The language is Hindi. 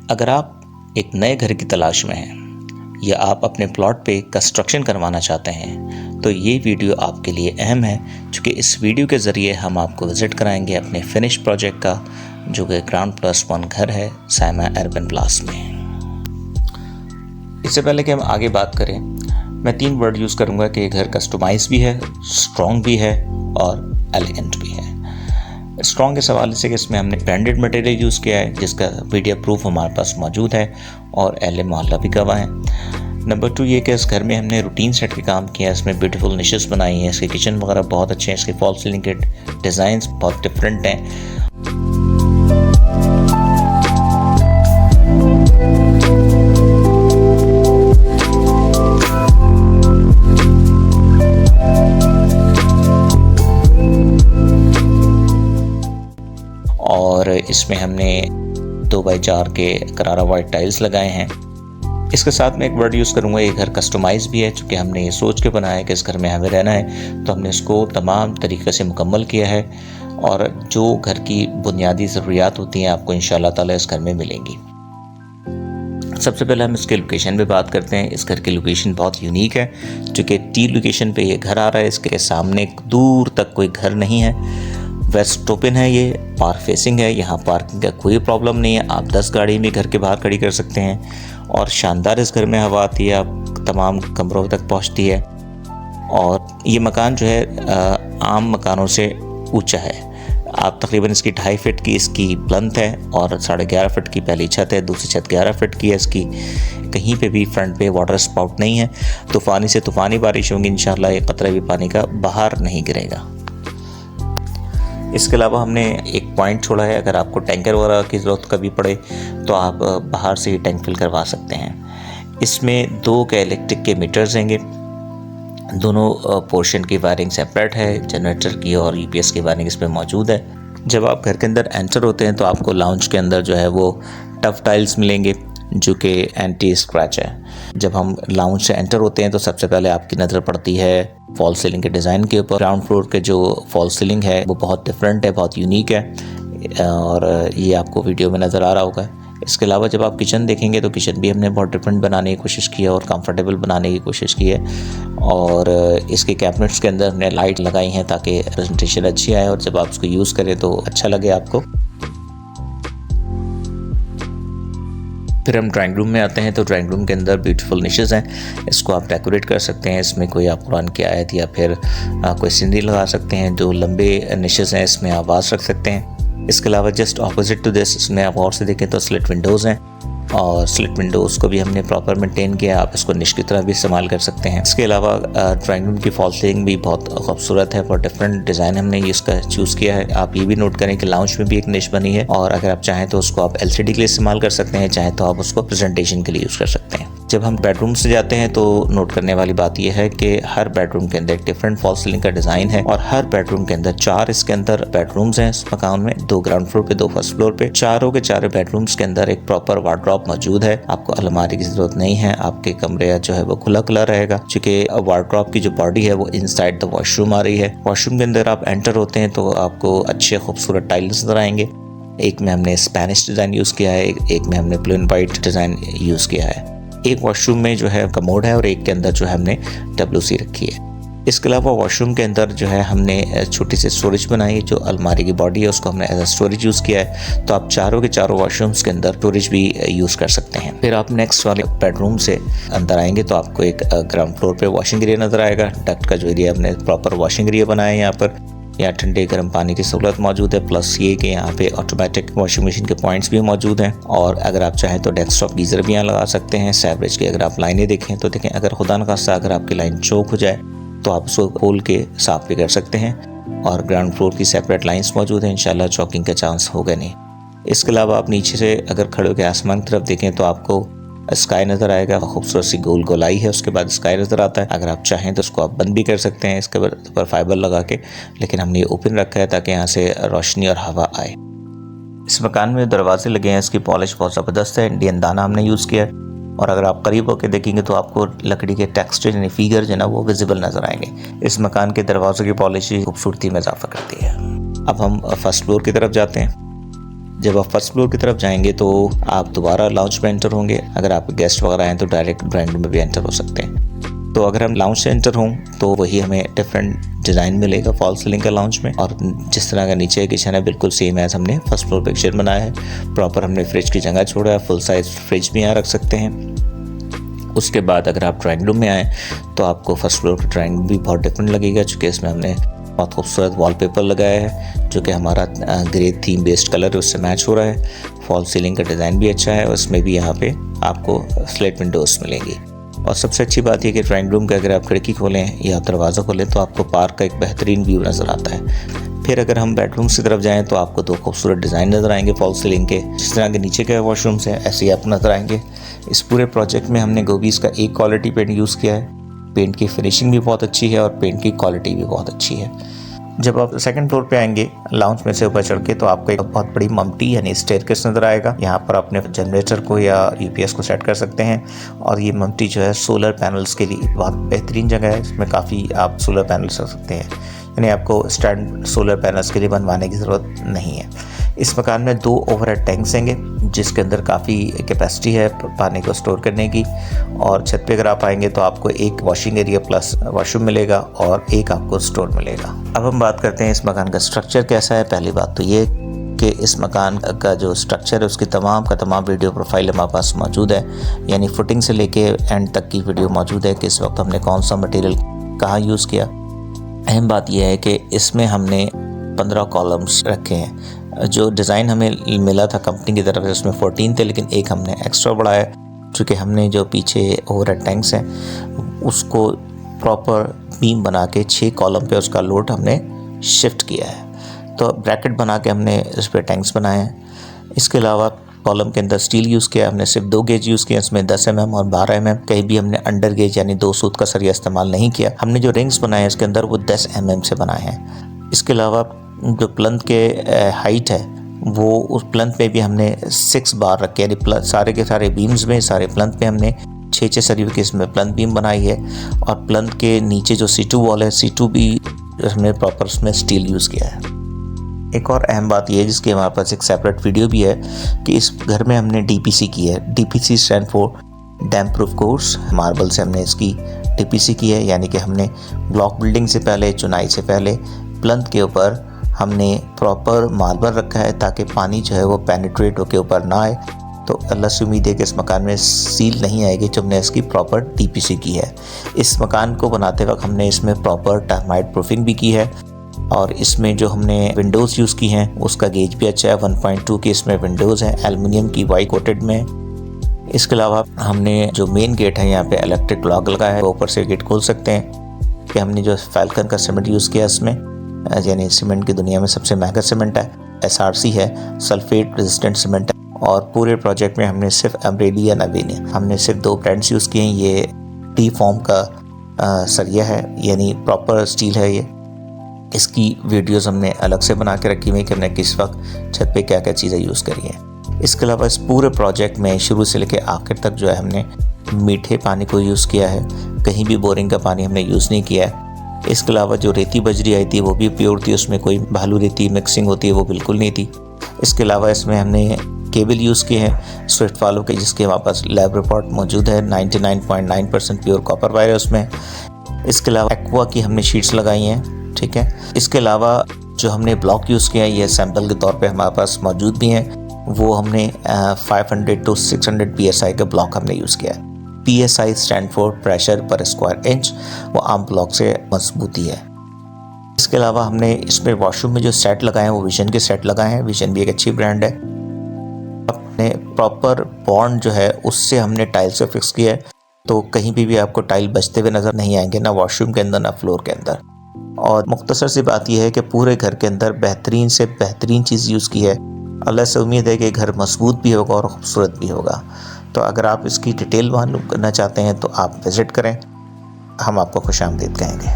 अगर आप एक नए घर की तलाश में हैं या आप अपने प्लॉट पे कंस्ट्रक्शन करवाना चाहते हैं तो ये वीडियो आपके लिए अहम है, क्योंकि इस वीडियो के ज़रिए हम आपको विज़िट कराएंगे अपने फिनिश प्रोजेक्ट का, जो कि ग्राउंड+1 घर है सायमा अर्बन प्लास में। इससे पहले कि हम आगे बात करें, मैं 3 वर्ड यूज़ करूँगा कि ये घर कस्टमाइज भी है, स्ट्रॉन्ग भी है और एलिगेंट भी है। स्ट्रॉन्ग के सवाल से कि इसमें हमने ब्रांडेड मटेरियल यूज़ किया है, जिसका वीडियो प्रूफ हमारे पास मौजूद है और एल मोहल्ला भी गवाह है। नंबर 2 ये कि इस घर में हमने रूटीन सेट के काम किया है, इसमें ब्यूटीफुल निशेस बनाई हैं, इसके किचन वगैरह बहुत अच्छे हैं, इसके फॉल सीलिंग के डिज़ाइंस बहुत डिफरेंट हैं। और इसमें हमने 2x4 के करारा वाइट टाइल्स लगाए हैं। इसके साथ मैं एक वर्ड यूज़ करूँगा, ये घर कस्टमाइज़ भी है, क्योंकि हमने ये सोच के बनाया है कि इस घर में हमें रहना है, तो हमने इसको तमाम तरीक़े से मुकम्मल किया है और जो घर की बुनियादी ज़रूरियात होती हैं आपको इंशाअल्लाह ताला इस घर में मिलेंगी। सबसे पहले हम इसके लोकेशन पे बात करते हैं। इस घर की लोकेशन बहुत यूनिक है, चूँकि टी लोकेशन पे ये घर आ रहा है, इसके सामने दूर तक कोई घर नहीं है, वेस्ट ओपन है, ये पार्क फेसिंग है, यहाँ पार्किंग का कोई प्रॉब्लम नहीं है, आप 10 गाड़ी भी घर के बाहर खड़ी कर सकते हैं और शानदार इस घर में हवा आती है, आप तमाम कमरों तक पहुँचती है। और ये मकान जो है आम मकानों से ऊंचा है, आप तकरीबन इसकी 2.5 फीट की इसकी प्लंथ है और 11.5 फीट की पहली छत है, दूसरी छत 11 फीट की है इसकी। कहीं पे भी फ्रंट पे वाटर स्पाउट नहीं है, तूफ़ानी से तूफ़ानी बारिश होंगी इंशाल्लाह एक कतरा भी पानी का बाहर नहीं गिरेगा। इसके अलावा हमने एक पॉइंट छोड़ा है, अगर आपको टैंकर वगैरह की ज़रूरत कभी पड़े तो आप बाहर से ही टैंक फिल करवा सकते हैं। इसमें 2 के इलेक्ट्रिक के मीटर्स हैंगे, दोनों पोर्शन की वायरिंग सेपरेट है, जनरेटर की और यूपीएस की वायरिंग इसमें मौजूद है। जब आप घर के अंदर एंटर होते हैं तो आपको लाउंज के अंदर जो है वो टफ टाइल्स मिलेंगे, जो कि एंटी स्क्रैच है। जब हम लाउंज से एंटर होते हैं तो सबसे पहले आपकी नज़र पड़ती है फॉल सीलिंग के डिज़ाइन के ऊपर। ग्राउंड फ्लोर के जो फॉल सीलिंग है वो बहुत डिफरेंट है, बहुत यूनिक है और ये आपको वीडियो में नज़र आ रहा होगा। इसके अलावा जब आप किचन देखेंगे तो किचन भी हमने बहुत डिफरेंट बनाने की कोशिश की है और कंफर्टेबल बनाने की कोशिश की है और इसके कैबिनेट्स के अंदर हमने लाइट लगाई हैं ताकि प्रेजेंटेशन अच्छी आए और जब आप उसको यूज़ करें तो अच्छा लगे आपको। फिर हम ड्राइंग रूम में आते हैं तो ड्राइंग रूम के अंदर ब्यूटीफुल निशेस हैं, इसको आप डेकोरेट कर सकते हैं। इसमें कोई आप कुरान की आयत या फिर कोई सीनरी लगा सकते हैं। जो लंबे निशेस हैं इसमें आप वाज रख सकते हैं। इसके अलावा जस्ट ऑपोजिट टू दिस, इसमें आप गौर से देखें तो स्लिट विंडोज़ हैं और स्लिट विंडोज़ को भी हमने प्रॉपर मेंटेन किया, आप इसको निश की तरह भी इस्तेमाल कर सकते हैं। इसके अलावा ड्राइंग रूम की फॉल सीलिंग भी बहुत खूबसूरत है और डिफरेंट डिज़ाइन हमने इसका चूज़ किया है। आप ये भी नोट करें कि लाउंज में भी एक निश बनी है और अगर आप चाहें तो उसको आप एलसीडी के लिए इस्तेमाल कर सकते हैं, चाहें तो आप उसको प्रेजेंटेशन के लिए यूज़ कर सकते हैं। जब हम बेडरूम से जाते हैं तो नोट करने वाली बात यह है कि हर बेडरूम के अंदर एक डिफरेंट फॉल सीलिंग का डिज़ाइन है और हर बेडरूम के अंदर 4 इसके अंदर बेडरूम्स हैं इस मकान में, 2 ग्राउंड फ्लोर पे 2 फर्स्ट फ्लोर पे। चारों के चारों बेडरूम्स के अंदर एक प्रॉपर वार्डरोब मौजूद है, आपको अलमारी की जरूरत नहीं है, आपके कमरे जो है वो खुला खुला रहेगा, क्योंकि वार्डरोब की जो बॉडी है वो इनसाइड द वॉशरूम आ रही है। वॉशरूम के अंदर आप एंटर होते हैं तो आपको अच्छे खूबसूरत टाइल्स नजर आएंगे। एक में हमने स्पेनिश डिज़ाइन यूज़ किया है, एक में हमने blue and white design use किया है। एक वॉशरूम में जो है कमोड है और एक के अंदर जो है हमने WC रखी है। इसके अलावा वॉशरूम के अंदर जो है हमने छोटी सी स्टोरेज बनाई है, जो अलमारी की बॉडी है उसको हमने एज अ स्टोरेज यूज़ किया है, तो आप चारों के चारों वॉशरूम्स के अंदर स्टोरेज भी यूज़ कर सकते हैं। फिर आप नेक्स्ट वाले बेडरूम से अंदर आएंगे तो आपको एक ग्राउंड फ्लोर पे वॉशिंग एरिया नज़र आएगा। डक्ट का जो एरिया हमने प्रॉपर वॉशिंग एरिया बनाया है, यहाँ पर यहाँ ठंडे गर्म पानी की सहूलत मौजूद है, प्लस ये कि यहाँ पे ऑटोमेटिक वॉशिंग मशीन के पॉइंट्स भी मौजूद हैं और अगर आप चाहें तो डेस्कटॉप गीज़र भी यहाँ लगा सकते हैं। सैवरेज की अगर आप लाइनें देखें तो देखें, अगर खुदा न खास्ता अगर आपकी लाइन चौक हो जाए तो आप उसको खोल के साफ भी कर सकते हैं और ग्राउंड फ्लोर की सेपरेट लाइन्स मौजूद हैं, इंशाल्लाह चौकिंग का चांस होगा नहीं। इसके अलावा आप नीचे से अगर खड़े होकर आसमान की तरफ देखें तो आपको स्काई नज़र आएगा, खूबसूरत सी गोल गोलाई है, उसके बाद स्काई नज़र आता है। अगर आप चाहें तो उसको आप बंद भी कर सकते हैं इसके ऊपर फाइबर लगा के, लेकिन हमने ये ओपन रखा है ताकि यहाँ से रोशनी और हवा आए। इस मकान में दरवाजे लगे हैं, इसकी पॉलिश बहुत ज़बरदस्त है, इंडियन दाना हमने यूज़ किया है और अगर आप करीब होकर देखेंगे तो आपको लकड़ी के टेक्सचर यानी फिगर जो है ना वो विजिबल नज़र आएंगे। इस मकान के दरवाज़ों की पॉलिश खूबसूरती में इजाफा करती है। अब हम फर्स्ट फ्लोर की तरफ जाते हैं। जब आप फर्स्ट फ्लोर की तरफ जाएंगे तो आप दोबारा लाउंज में एंटर होंगे। अगर आप गेस्ट वगैरह आए तो डायरेक्ट ड्राइंग रूम में भी एंटर हो सकते हैं। तो अगर हम लाउंज से एंटर हों तो वही हमें डिफरेंट डिज़ाइन मिलेगा फॉल सीलिंग का लाउंज में, और जिस तरह का नीचे किचन है बिल्कुल सेम एज हमने फर्स्ट फ्लोर पे किचन बनाया है। प्रॉपर हमने फ्रिज की जगह छोड़ा है, फुल साइज फ्रिज भी यहाँ रख सकते हैं। उसके बाद अगर आप ड्राइंग रूम में आएँ तो आपको फर्स्ट फ्लोर का ड्राइंग भी बहुत डिफरेंट लगेगा, चूँकि इसमें हमने बहुत खूबसूरत वॉलपेपर लगाया है जो कि हमारा ग्रे थीम बेस्ड कलर है उससे मैच हो रहा है। फॉल सीलिंग का डिज़ाइन भी अच्छा है, उसमें भी यहाँ पे आपको स्लेट विंडोज़ मिलेंगी। और सबसे अच्छी बात यह कि ड्राइंग रूम का अगर आप खिड़की खोलें या दरवाज़ा खोलें तो आपको पार्क का एक बेहतरीन व्यू नज़र आता है। फिर अगर हम बेडरूम की तरफ जाएँ तो आपको 2 खूबसूरत डिज़ाइन नज़र आएंगे फॉल सीलिंग के। जिस तरह के नीचे के वॉशरूम्स हैं ऐसे ही आपको नज़र आएंगे। इस पूरे प्रोजेक्ट में हमने गोबीज़ का एक क्वालिटी पेंट यूज़ किया है। पेंट की फिनिशिंग भी बहुत अच्छी है और पेंट की क्वालिटी भी बहुत अच्छी है। जब आप सेकंड फ्लोर पे आएंगे लाउंज में से ऊपर चढ़ के तो आपको एक बहुत बड़ी मम्टी यानी स्टेयरकेस नज़र आएगा। यहाँ पर अपने जनरेटर को या यूपीएस को सेट कर सकते हैं। और ये मम्टी जो है सोलर पैनल्स के लिए बहुत बेहतरीन जगह है, इसमें काफ़ी आप सोलर पैनल्स रख सकते हैं, यानी आपको स्टैंड सोलर पैनल्स के लिए बनवाने की ज़रूरत नहीं है। इस मकान में 2 ओवरहेड टैंक्स होंगे जिसके अंदर काफ़ी कैपेसिटी है पानी को स्टोर करने की। और छत पे अगर आप आएंगे तो आपको एक वॉशिंग एरिया प्लस वॉशरूम मिलेगा और एक आपको स्टोर मिलेगा। अब हम बात करते हैं इस मकान का स्ट्रक्चर कैसा है। पहली बात तो ये कि इस मकान का जो स्ट्रक्चर है उसकी तमाम का तमाम वीडियो प्रोफाइल हमारे पास मौजूद है, यानी फुटिंग से लेके एंड तक की वीडियो मौजूद है कि इस वक्त हमने कौन सा मटेरियल कहाँ यूज़ किया। अहम बात यह है कि इसमें हमने 15 कॉलम्स रखे हैं। जो डिज़ाइन हमें मिला था कंपनी की तरफ से उसमें 14 थे, लेकिन एक हमने एक्स्ट्रा बढ़ाया चूँकि हमने जो पीछे ओवरहेड टैंक्स हैं उसको प्रॉपर बीम बना के 6 कॉलम पे उसका लोड हमने शिफ्ट किया है। तो ब्रैकेट बना के हमने इस पर टैंक्स बनाए हैं। इसके अलावा कॉलम के अंदर स्टील यूज़ किया, हमने सिर्फ 2 गेज यूज़ किए, इसमें 10 mm और 12 mm। कहीं भी हमने अंडर गेज यानी 2 सूत का सरिया इस्तेमाल नहीं किया। हमने जो रिंग्स बनाए हैं इसके अंदर वो 10 mm से बनाए हैं। इसके अलावा जो प्लंथ के हाइट है वो उस प्लंथ पे भी हमने 6 बार रखे, यानी सारे के सारे बीम्स में सारे प्लंथ पे हमने 6 सरियों की इसमें प्लंथ बीम बनाई है। और प्लंथ के नीचे जो C2 वॉल है C2 भी हमने प्रॉपर उसमें स्टील यूज़ किया है। एक और अहम बात यह है जिसकी हमारे पास एक सेपरेट वीडियो भी है कि इस घर में हमने DPC की है। DPC stand for damp proof course. Marble से हमने इसकी DPC की है, यानी कि हमने ब्लॉक बिल्डिंग से पहले चुनाई से पहले प्लंथ के ऊपर हमने प्रॉपर मार्बल रखा है ताकि पानी जो है वो पेनिट्रेट होकर ऊपर ना आए। तो अल्लाह से उम्मीद है कि इस मकान में सील नहीं आएगी जब हमने इसकी प्रॉपर DPC की है। इस मकान को बनाते वक्त हमने इसमें प्रॉपर टर्माइट प्रूफिंग भी की है। और इसमें जो हमने विंडोज़ यूज़ की हैं उसका गेज भी अच्छा है। 1.2 की इसमें विंडोज़ हैं एल्युमिनियम की वाइट कोटेड में। इसके अलावा हमने जो मेन गेट है यहाँ पे इलेक्ट्रिक लॉक लगा है, ऊपर से गेट खोल सकते हैं। कि हमने जो फैल्कन का सीमेंट यूज़ किया इसमें, यानी सीमेंट की दुनिया में सबसे महंगा सीमेंट है, SRC है, सल्फेट रेजिस्टेंट सीमेंट है। और पूरे प्रोजेक्ट में हमने सिर्फ एम्ब्रेली या नवीन हमने सिर्फ 2 ब्रांड्स यूज़ किए हैं। ये टी फॉर्म का सरिया है, यानी प्रॉपर स्टील है ये। इसकी वीडियोस हमने अलग से बना के रखी हुई कि हमने किस वक्त छत पे क्या क्या चीज़ें यूज़ करी हैं। इसके अलावा इस पूरे प्रोजेक्ट में शुरू से लेकर आखिर तक जो है हमने मीठे पानी को यूज़ किया है, कहीं भी बोरिंग का पानी हमने यूज़ नहीं किया है। इसके अलावा जो रेती बजरी आई थी वो भी प्योर थी, उसमें कोई भालू रेती मिक्सिंग होती है वो बिल्कुल नहीं थी। इसके अलावा इसमें हमने केबल यूज़ किए हैं स्विफ्ट वालों के, जिसके हमारे पास लैब रिपोर्ट मौजूद है। 99.9% प्योर कॉपर वायर है उसमें। इसके अलावा एक्वा की हमने शीट्स लगाई हैं, ठीक है। इसके अलावा जो हमने ब्लॉक यूज़ किया है ये सैम्पल के तौर पे हमारे पास मौजूद भी हैं। वो हमने 500 to 600 PSI का ब्लॉक हमने यूज़ किया है। PSI स्टैंड फॉर प्रेशर पर स्क्वायर इंच, वो आम ब्लॉक से मजबूती है। इसके अलावा हमने इसमें वॉशरूम में जो सेट लगाए हैं वो विजन के सेट लगाए हैं। विजन भी एक अच्छी ब्रांड है। अपने प्रॉपर बॉन्ड जो है उससे हमने टाइल से फिक्स किया है, तो कहीं भी आपको टाइल बचते हुए नज़र नहीं आएंगे, ना वॉशरूम के अंदर ना फ्लोर के अंदर। और मुख्तसर सी बात यह है कि पूरे घर के अंदर बेहतरीन से बेहतरीन चीज़ यूज़ की है। अल्लाह से उम्मीद है कि घर मजबूत भी होगा और ख़ूबसूरत भी होगा। तो अगर आप इसकी डिटेल मालूम करना चाहते हैं तो आप विज़िट करें, हम आपको खुशामदीद कहेंगे।